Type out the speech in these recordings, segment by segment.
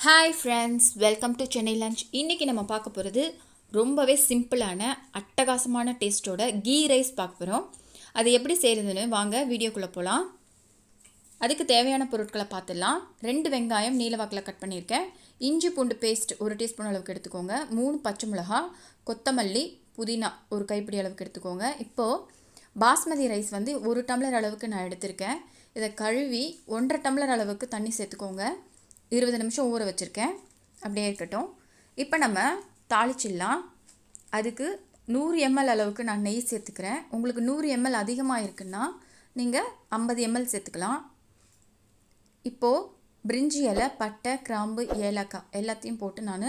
Hi friends, welcome to Chennai lunch. இன்னைக்கு நம்ம பார்க்க போகிறது ரொம்பவே சிம்பிளான அட்டகாசமான டேஸ்டோட கீ ரைஸ் பார்க்க போகிறோம். அது எப்படி செய்கிறதுன்னு வாங்க வீடியோக்குள்ளே போகலாம். அதுக்கு தேவையான பொருட்களை பார்த்துடலாம். 2 வெங்காயம் நீல வாக்கில் கட் பண்ணியிருக்கேன். இஞ்சி பூண்டு பேஸ்ட் 1 டீஸ்பூன் அளவுக்கு எடுத்துக்கோங்க. 3 பச்சை மிளகாய், கொத்தமல்லி, புதினா ஒரு கைப்பிடி அளவுக்கு எடுத்துக்கோங்க. இப்போது பாஸ்மதி ரைஸ் வந்து 1 டம்ளர் அளவுக்கு நான் எடுத்திருக்கேன். இதை கழுவி 1.5 டம்ளர் அளவுக்கு தண்ணி சேர்த்துக்கோங்க. 20 நிமிஷம் ஊற வச்சுருக்கேன். அப்படியே இருக்கட்டும். இப்போ நம்ம தாளிச்சிடலாம். அதுக்கு 100 ml அளவுக்கு நான் நெய் சேர்த்துக்கிறேன். உங்களுக்கு 100 ml அதிகமாக இருக்குன்னா நீங்கள் 50 ml சேர்த்துக்கலாம். இப்போது பிரிஞ்சி இலை, பட்டை, கிராம்பு, ஏலக்காய் எல்லாத்தையும் போட்டு நான்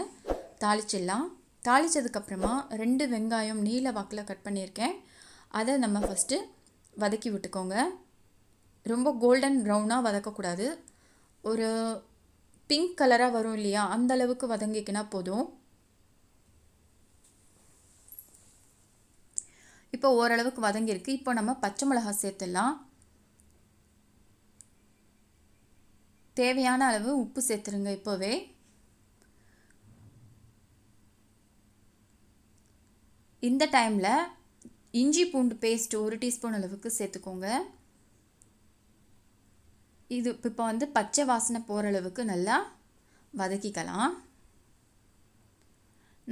தாளிச்சிடலாம். தாளித்ததுக்கப்புறமா 2 வெங்காயம் நீல வாக்கில் கட் பண்ணியிருக்கேன். அதை நம்ம ஃபஸ்ட்டு வதக்கி விட்டுக்கோங்க. ரொம்ப கோல்டன் ப்ரௌனாக வதக்கக்கூடாது. ஒரு பிங்க் கலராக வரும் இல்லையா, அந்த அளவுக்கு வதங்கிக்கினா போதும். இப்போ ஓரளவுக்கு வதங்கியிருக்கு. இப்போ நம்ம பச்சை மிளகாய் சேர்த்துடலாம். தேவையான அளவு உப்பு சேர்த்துருங்க. இப்போவே இந்த டைமில் இஞ்சி பூண்டு பேஸ்ட் 1 டீஸ்பூன் அளவுக்கு சேர்த்துக்கோங்க. இது இப்போ வந்து பச்சை வாசனை போகிற அளவுக்கு நல்லா வதக்கிக்கலாம்.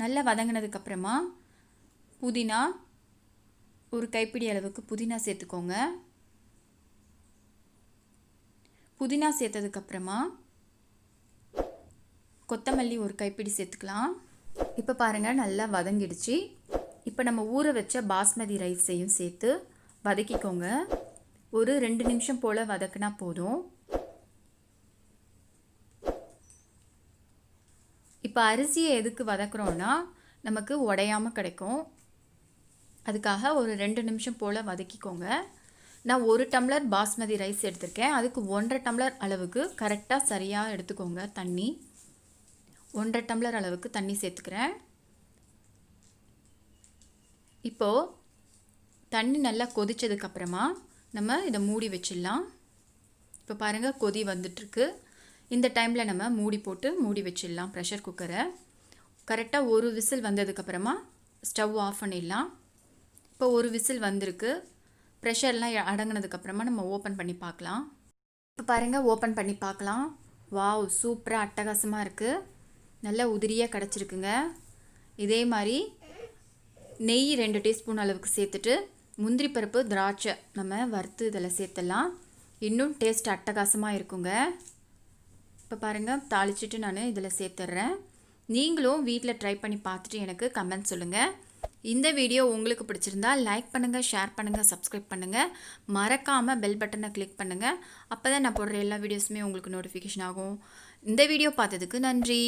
நல்லா வதங்கினதுக்கப்புறமா புதினா ஒரு கைப்பிடி அளவுக்கு புதினா சேர்த்துக்கோங்க. புதினா சேர்த்ததுக்கப்புறமா கொத்தமல்லி ஒரு கைப்பிடி சேர்த்துக்கலாம். இப்போ பாருங்கள் நல்லா வதங்கிடுச்சு. இப்போ நம்ம ஊற வச்ச பாஸ்மதி ரைஸையும் சேர்த்து வதக்கிக்கோங்க. ஒரு 2 நிமிஷம் போல் வதக்கினா போதும். இப்போ அரிசியை எதுக்கு வதக்குறோன்னா நமக்கு உடையாமல் கிடைக்கும். அதுக்காக ஒரு 2 நிமிஷம் போல் வதக்கிக்கோங்க. நான் 1 டம்ளர் பாஸ்மதி ரைஸ் எடுத்திருக்கேன். அதுக்கு 1.5 டம்ளர் அளவுக்கு கரெக்டாக சரியாக எடுத்துக்கோங்க. தண்ணி 1.5 டம்ளர் அளவுக்கு தண்ணி சேர்த்துக்கிறேன். இப்போது தண்ணி நல்லா கொதித்ததுக்கப்புறமா நம்ம இதை மூடி வச்சிடலாம். இப்போ பாருங்கள் கொதி வந்துட்டுருக்கு. இந்த டைமில் நம்ம மூடி போட்டு மூடி வச்சிடலாம் ப்ரெஷர் குக்கரை. கரெக்டாக ஒரு விசில் வந்ததுக்கப்புறமா ஸ்டவ் ஆஃப் பண்ணிடலாம். இப்போ ஒரு விசில் வந்திருக்கு. ப்ரெஷர்லாம் அடங்கினதுக்கப்புறமா நம்ம ஓப்பன் பண்ணி பார்க்கலாம். இப்போ பாருங்கள் ஓப்பன் பண்ணி பார்க்கலாம். வாவ், சூப்பராக அட்டகாசமாக இருக்குது. நல்லா உதிரியாக கிடச்சிருக்குங்க. இதே மாதிரி நெய் 2 டீஸ்பூன் அளவுக்கு சேர்த்துட்டு முந்திரி பருப்பு, திராட்சை நம்ம வறுத்து இதில் சேர்த்துடலாம். இன்னும் டேஸ்ட் அட்டகாசமாக இருக்குங்க. இப்போ பாருங்கள் தாளிச்சிட்டு நான் இதில் சேர்த்துட்றேன். நீங்களும் வீட்டில் ட்ரை பண்ணி பார்த்துட்டு எனக்கு கமெண்ட் சொல்லுங்கள். இந்த வீடியோ உங்களுக்கு பிடிச்சிருந்தா லைக் பண்ணுங்கள், ஷேர் பண்ணுங்கள், சப்ஸ்கிரைப் பண்ணுங்கள். மறக்காமல் பெல் பட்டனை கிளிக் பண்ணுங்கள். அப்போ தான் நான் போடுற எல்லா வீடியோஸுமே உங்களுக்கு நோட்டிஃபிகேஷன் ஆகும். இந்த வீடியோ பார்த்ததுக்கு நன்றி.